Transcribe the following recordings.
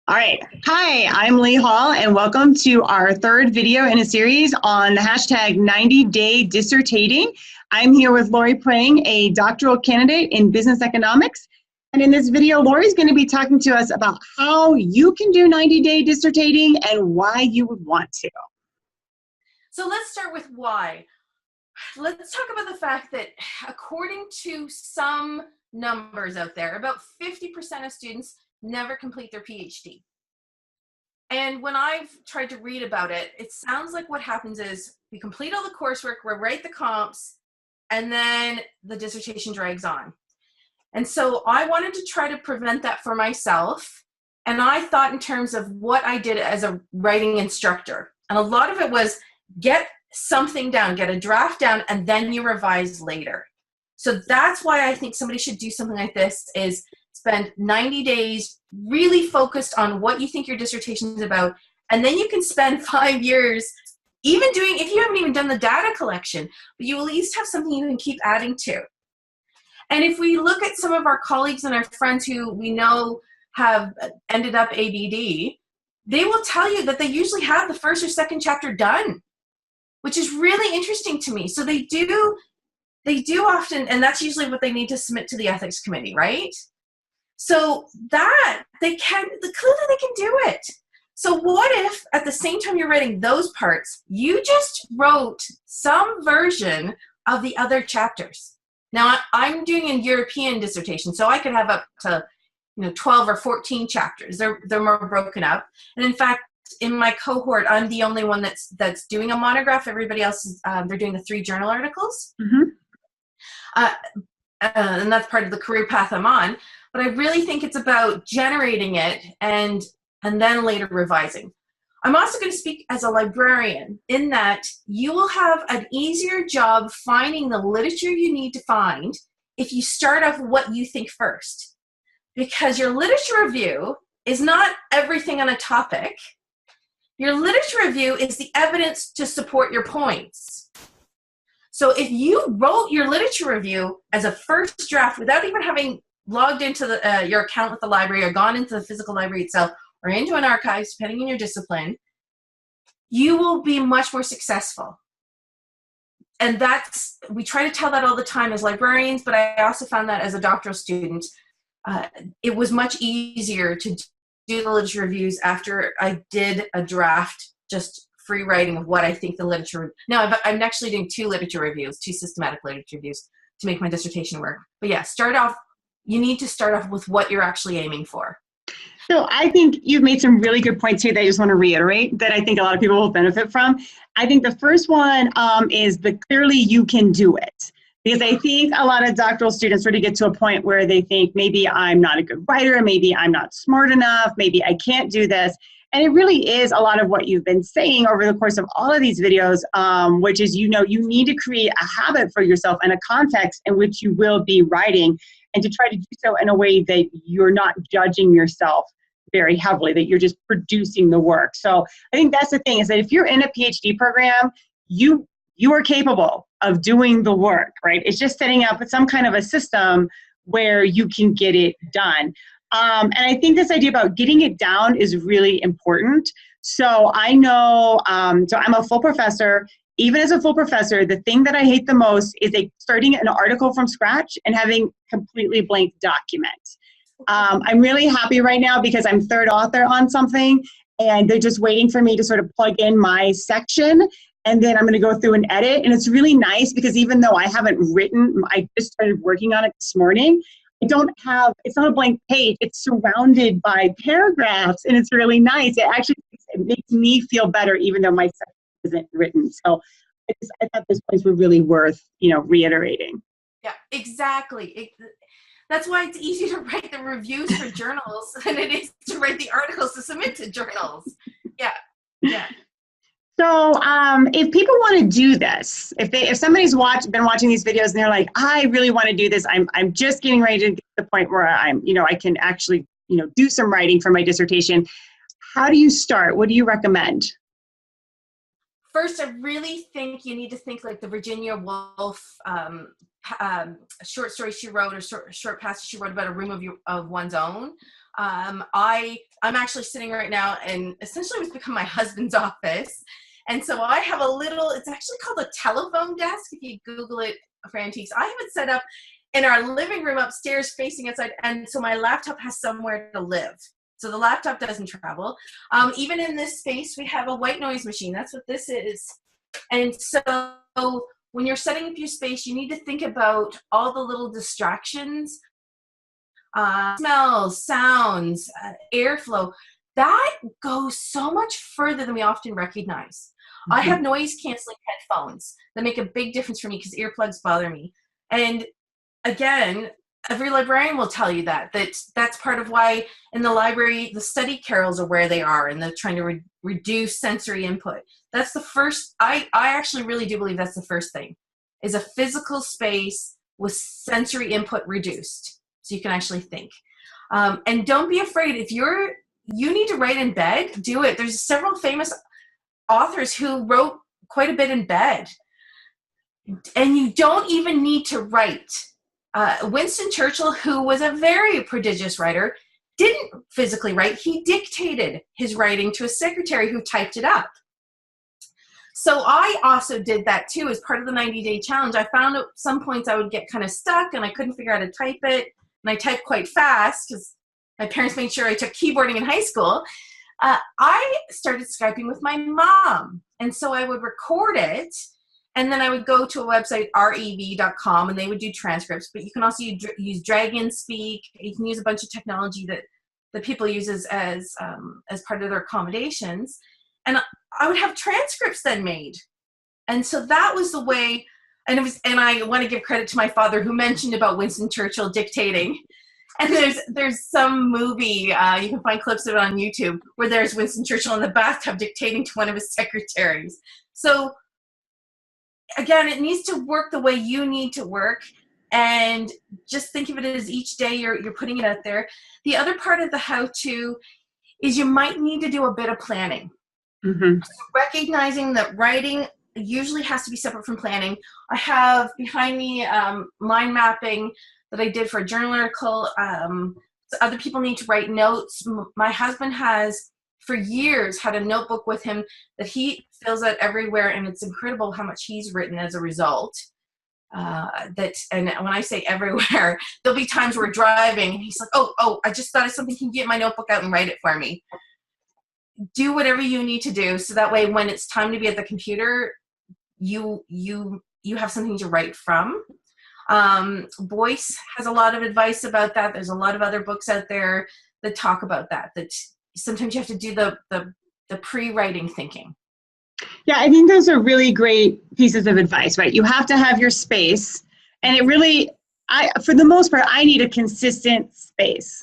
All right. Hi, I'm Leigh Hall, and welcome to our third video in a series on the hashtag 90-day dissertating. I'm here with Lori Prang, a doctoral candidate in business economics. And in this video, Lori's going to be talking to us about how you can do 90-day dissertating and why you would want to. So let's start with why. Let's talk about the fact that according to some numbers out there, about 50% of students never complete their PhD. And when I've tried to read about it, it sounds like what happens is we complete all the coursework, we write the comps, and then the dissertation drags on. And so I wanted to try to prevent that for myself. And I thought in terms of what I did as a writing instructor. And a lot of it was get something down, get a draft down, and then you revise later. So that's why I think somebody should do something like this, is spend 90 days really focused on what you think your dissertation is about. And then you can spend 5 years even doing, if you haven't even done the data collection, but you will at least have something you can keep adding to. And if we look at some of our colleagues and our friends who we know have ended up ABD, they will tell you that they usually have the first or second chapter done, which is really interesting to me. So they do often, and that's usually what they need to submit to the ethics committee, right? So that clearly they can do it. So what if at the same time you're writing those parts, you just wrote some version of the other chapters? Now I'm doing a European dissertation, so I could have up to 12 or 14 chapters. They're more broken up. And in fact, in my cohort, I'm the only one that's doing a monograph. Everybody else is they're doing the 3 journal articles. Mm-hmm. And that's part of the career path I'm on. But I really think it's about generating it and then later revising. I'm also going to speak as a librarian in that you will have an easier job finding the literature you need to find if you start off what you think first. Because your literature review is not everything on a topic. Your literature review is the evidence to support your points. So if you wrote your literature review as a first draft without even having logged into your account with the library or gone into the physical library itself or into an archive, depending on your discipline, you will be much more successful. And we try to tell that all the time as librarians, but I also found that as a doctoral student, it was much easier to do the literature reviews after I did a draft, just free writing of what I think the literature. Now I'm actually doing 2 literature reviews, 2 systematic literature reviews to make my dissertation work. But yeah, you need to start off with what you're actually aiming for. So I think you've made some really good points here that I just want to reiterate that I think a lot of people will benefit from. I think the first one is clearly you can do it. Because I think a lot of doctoral students sort of get to a point where they think maybe I'm not a good writer, maybe I'm not smart enough, maybe I can't do this. And it really is a lot of what you've been saying over the course of all of these videos, which is, you need to create a habit for yourself and a context in which you will be writing, and to try to do so in a way that you're not judging yourself very heavily, that you're just producing the work. So I think that's the thing, is that if you're in a PhD program, you are capable of doing the work, right? It's just setting up some kind of a system where you can get it done. And I think this idea about getting it down is really important. So I know, so I'm a full professor. Even as a full professor, the thing that I hate the most is starting an article from scratch and having completely blank documents. I'm really happy right now because I'm third author on something, and they're just waiting for me to sort of plug in my section, and then I'm going to go through and edit. And it's really nice because even though I haven't written, I just started working on it this morning, it's not a blank page, it's surrounded by paragraphs, and it's really nice. It makes me feel better even though my section isn't written. So I thought those points were really worth, reiterating. Yeah, exactly. That's why it's easy to write the reviews for journals than it is to write the articles to submit to journals. Yeah. So if people want to do this, if somebody's been watching these videos and they're like, I really want to do this, I'm just getting ready to get to the point where I can actually, do some writing for my dissertation. How do you start? What do you recommend? First, I really think you need to think like the Virginia Woolf short story she wrote, or short passage she wrote about a room of one's own. I'm actually sitting right now, and essentially it's become my husband's office. And so I have a little, it's actually called a telephone desk. If you Google it for antiques, I have it set up in our living room upstairs facing outside. And so my laptop has somewhere to live. So the laptop doesn't travel. Even in this space, we have a white noise machine. That's what this is. And so when you're setting up your space, you need to think about all the little distractions, smells, sounds, airflow. That goes so much further than we often recognize. I have noise canceling headphones that make a big difference for me because earplugs bother me. And again, every librarian will tell you that's part of why in the library, the study carrels are where they are, and they're trying to reduce sensory input. That's the first, I actually really do believe that's the first thing, is a physical space with sensory input reduced so you can actually think. And don't be afraid. If you need to write in bed, do it. There's several famous authors who wrote quite a bit in bed. And you don't even need to write. Winston Churchill, who was a very prodigious writer, didn't physically write. He dictated his writing to a secretary who typed it up. So I also did that too as part of the 90-day challenge. I found at some points I would get kind of stuck and I couldn't figure out how to type it. And I typed quite fast because my parents made sure I took keyboarding in high school. I started Skyping with my mom. And so I would record it, and then I would go to a website, rev.com, and they would do transcripts. But you can also use Dragon Speak. You can use a bunch of technology that people use as part of their accommodations. And I would have transcripts then made. And so that was the way, and I want to give credit to my father who mentioned about Winston Churchill dictating. And there's some movie, you can find clips of it on YouTube, where there's Winston Churchill in the bathtub dictating to one of his secretaries. So again, it needs to work the way you need to work, and just think of it as each day you're putting it out there. The other part of the how-to is you might need to do a bit of planning. So recognizing that writing usually has to be separate from planning. I have behind me mind mapping that I did for a journal article. So other people need to write notes. My husband has for years had a notebook with him that he fills out everywhere, and it's incredible how much he's written as a result. And when I say everywhere, there'll be times we're driving and he's like, oh, I just thought of something. Can you get my notebook out and write it for me? Do whatever you need to do so that way when it's time to be at the computer, you have something to write from. Boyce has a lot of advice about that. There's a lot of other books out there that talk about that sometimes you have to do the pre-writing thinking. Yeah, I think those are really great pieces of advice, right? You have to have your space, and it really, for the most part, I need a consistent space.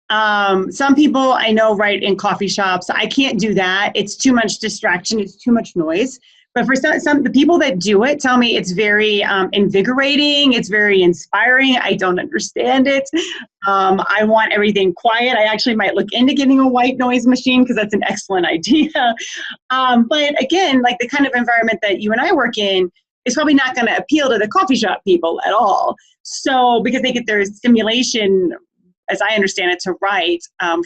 Some people I know write in coffee shops. I can't do that. It's too much distraction. It's too much noise. But for some the people that do it tell me it's very invigorating. It's very inspiring. I don't understand it. I want everything quiet. I actually might look into getting a white noise machine because that's an excellent idea. But again, like the kind of environment that you and I work in is probably not going to appeal to the coffee shop people at all. So because they get their stimulation, as I understand it, to write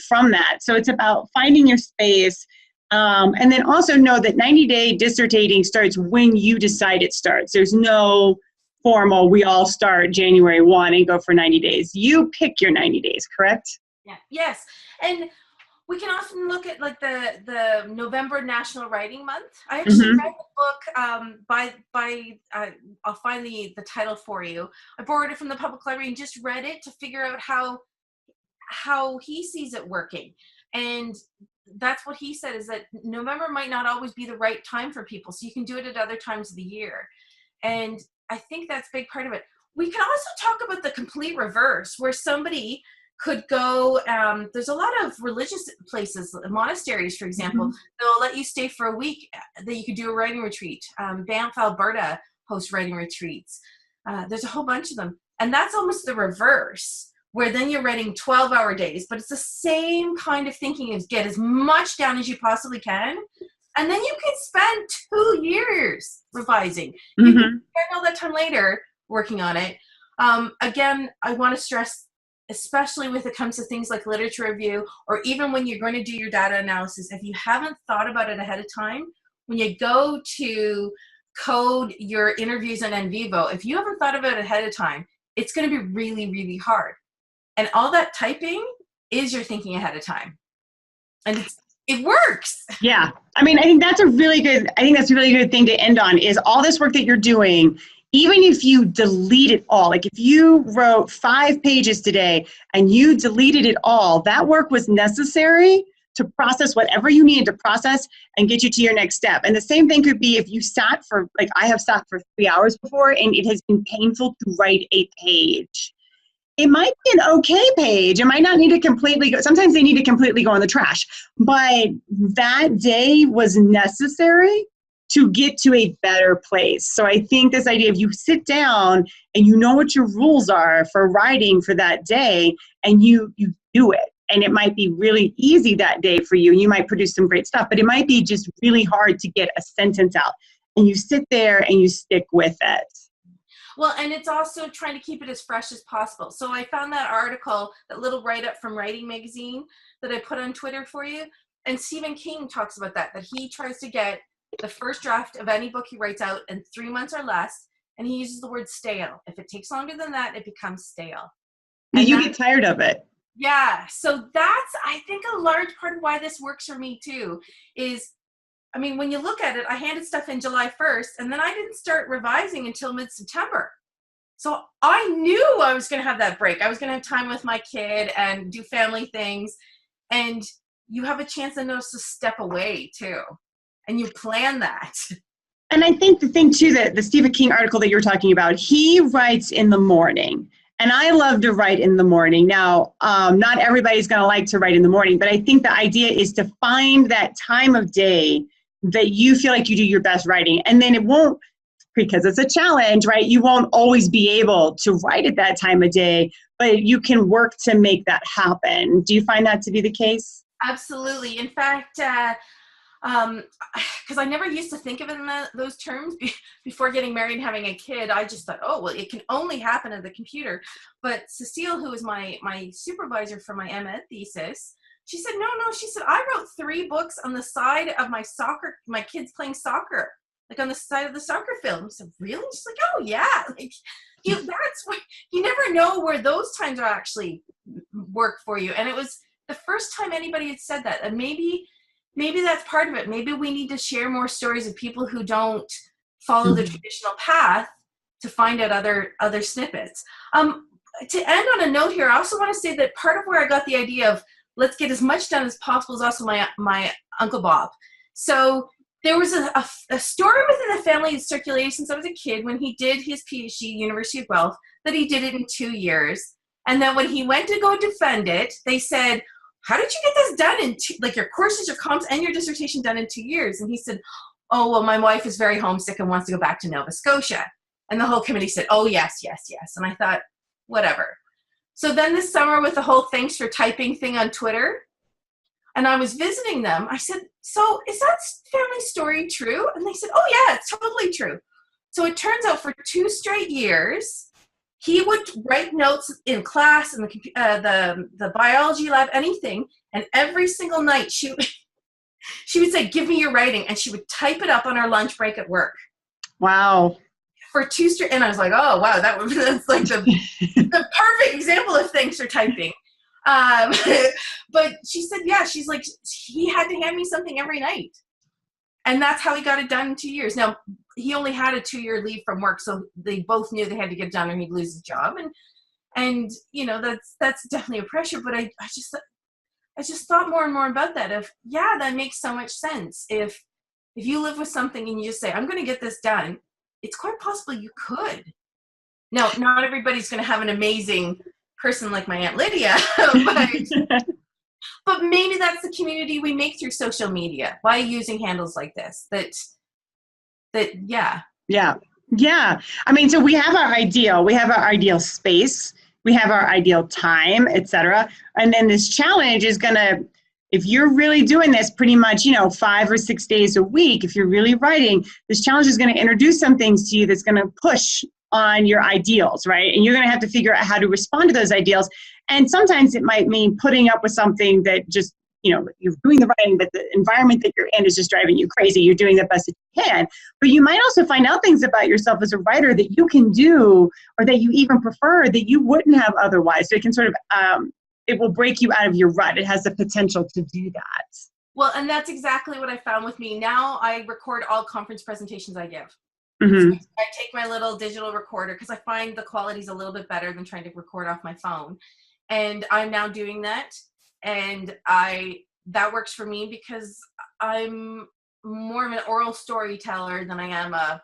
from that. So it's about finding your space. And then also know that 90-day dissertating starts when you decide it starts. There's no formal, we all start January 1 and go for 90 days. You pick your 90 days, correct? Yeah. Yes. And we can often look at like the November National Writing Month. I actually read the book I'll find the title for you. I borrowed it from the public library and just read it to figure out how he sees it working. And that's what he said, is that November might not always be the right time for people. So you can do it at other times of the year. And I think that's a big part of it. We can also talk about the complete reverse, where somebody could go, there's a lot of religious places, monasteries, for example, they'll let you stay for a week that you could do a writing retreat. Banff, Alberta hosts writing retreats. There's a whole bunch of them. And that's almost the reverse, where then you're writing 12-hour days, but it's the same kind of thinking as get as much down as you possibly can. And then you can spend 2 years revising. You can spend all that time later working on it. Again, I want to stress, especially when it comes to things like literature review, or even when you're going to do your data analysis, if you haven't thought about it ahead of time, when you go to code your interviews on NVivo, if you haven't thought about it ahead of time, it's going to be really, really hard. And all that typing is your thinking ahead of time. And it works. Yeah. I mean, I think that's a really good thing to end on, is all this work that you're doing, even if you delete it all, like if you wrote 5 pages today and you deleted it all, that work was necessary to process whatever you needed to process and get you to your next step. And the same thing could be if you sat for, like I have sat for 3 hours before and it has been painful to write a page. It might be an okay page. It might not need to completely go. Sometimes they need to completely go in the trash. But that day was necessary to get to a better place. So I think this idea of you sit down and you know what your rules are for writing for that day, and you do it. And it might be really easy that day for you, and you might produce some great stuff, but it might be just really hard to get a sentence out. And you sit there and you stick with it. Well, and it's also trying to keep it as fresh as possible. So I found that article, that little write-up from Writing Magazine that I put on Twitter for you. And Stephen King talks about that he tries to get the first draft of any book he writes out in 3 months or less. And he uses the word stale. If it takes longer than that, it becomes stale. And you get tired of it. Yeah. So that's, I think, a large part of why this works for me too, is, I mean, when you look at it, I handed stuff in July 1st, and then I didn't start revising until mid-September. So I knew I was going to have that break. I was going to have time with my kid and do family things. And you have a chance to notice to step away too. And you plan that. And I think the thing too, that the Stephen King article that you're talking about, he writes in the morning. And I love to write in the morning. Now, not everybody's going to like to write in the morning, but I think the idea is to find that time of day that you feel like you do your best writing. And then it won't, because it's a challenge, right? You won't always be able to write at that time of day, but you can work to make that happen. Do you find that to be the case? Absolutely. In fact, because I never used to think of it in those terms before getting married and having a kid. I just thought, oh, well, it can only happen at the computer. But Cecile, who was my supervisor for my MA thesis, she said, no, she said, I wrote 3 books on the side of my kids playing soccer, like on the side of the soccer field. I said, really? She's like, oh yeah. Like, that's what, you never know where those times are actually work for you. And it was the first time anybody had said that. And maybe that's part of it. Maybe we need to share more stories of people who don't follow the traditional path to find out other snippets. To end on a note here, I also want to say that part of where I got the idea of let's get as much done as possible is also my Uncle Bob. So there was a story within the family that's circulated since I was a kid, when he did his PhD, University of Guelph, that he did it in 2 years. And then when he went to go defend it, they said, how did you get this done in like your courses, your comps, and your dissertation done in 2 years? And he said, oh, well, my wife is very homesick and wants to go back to Nova Scotia. And the whole committee said, oh, yes. And I thought, whatever. So then this summer, with the whole thanks for typing thing on Twitter, and I was visiting them, I said, so is that family story true? And they said, oh yeah, it's totally true. So it turns out for 2 straight years, he would write notes in class, in the biology lab, anything, and every single night she would say, give me your writing, and she would type it up on our lunch break at work. Wow. For 2 straight, and I was like, oh wow, that's like the perfect example of thanks for typing. But she said, yeah, she's like, he had to hand me something every night. And that's how he got it done in 2 years. Now, he only had a 2-year leave from work, so they both knew they had to get it done or he'd lose his job. And you know, that's definitely a pressure, but I just thought more and more about that of, yeah, that makes so much sense. If you live with something and you just say, I'm going to get this done, it's quite possible you could. Now, not everybody's going to have an amazing person like my Aunt Lydia, but maybe that's the community we make through social media by using handles like this. Yeah. I mean, so we have our ideal space, we have our ideal time, etc. And then this challenge is gonna, if you're really doing this pretty much, 5 or 6 days a week, if you're really writing, this challenge is going to introduce some things to you that's going to push on your ideals, right? And you're going to have to figure out how to respond to those ideals. And sometimes it might mean putting up with something that just, you're doing the writing, but the environment that you're in is just driving you crazy. You're doing the best that you can. But you might also find out things about yourself as a writer that you can do, or that you even prefer, that you wouldn't have otherwise. So it can sort of, it will break you out of your rut. It has the potential to do that. Well, and that's exactly what I found with me. Now I record all conference presentations I give. Mm-hmm. So I take my little digital recorder because I find the quality's a little bit better than trying to record off my phone. And I'm now doing that. And that works for me because I'm more of an oral storyteller than I am a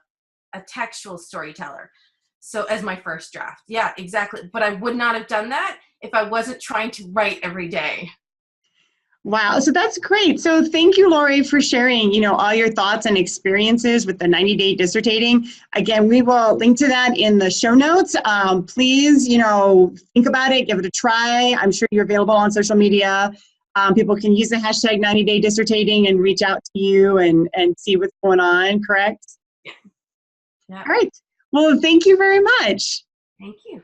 textual storyteller. So as my first draft. Yeah, exactly. But I would not have done that if I wasn't trying to write every day. Wow. So that's great. So thank you, Lori, for sharing, all your thoughts and experiences with the 90-day dissertating. Again, we will link to that in the show notes. Please, think about it, give it a try. I'm sure you're available on social media. People can use the hashtag 90-day dissertating and reach out to you and see what's going on, correct? Yeah. All right. Well, thank you very much. Thank you.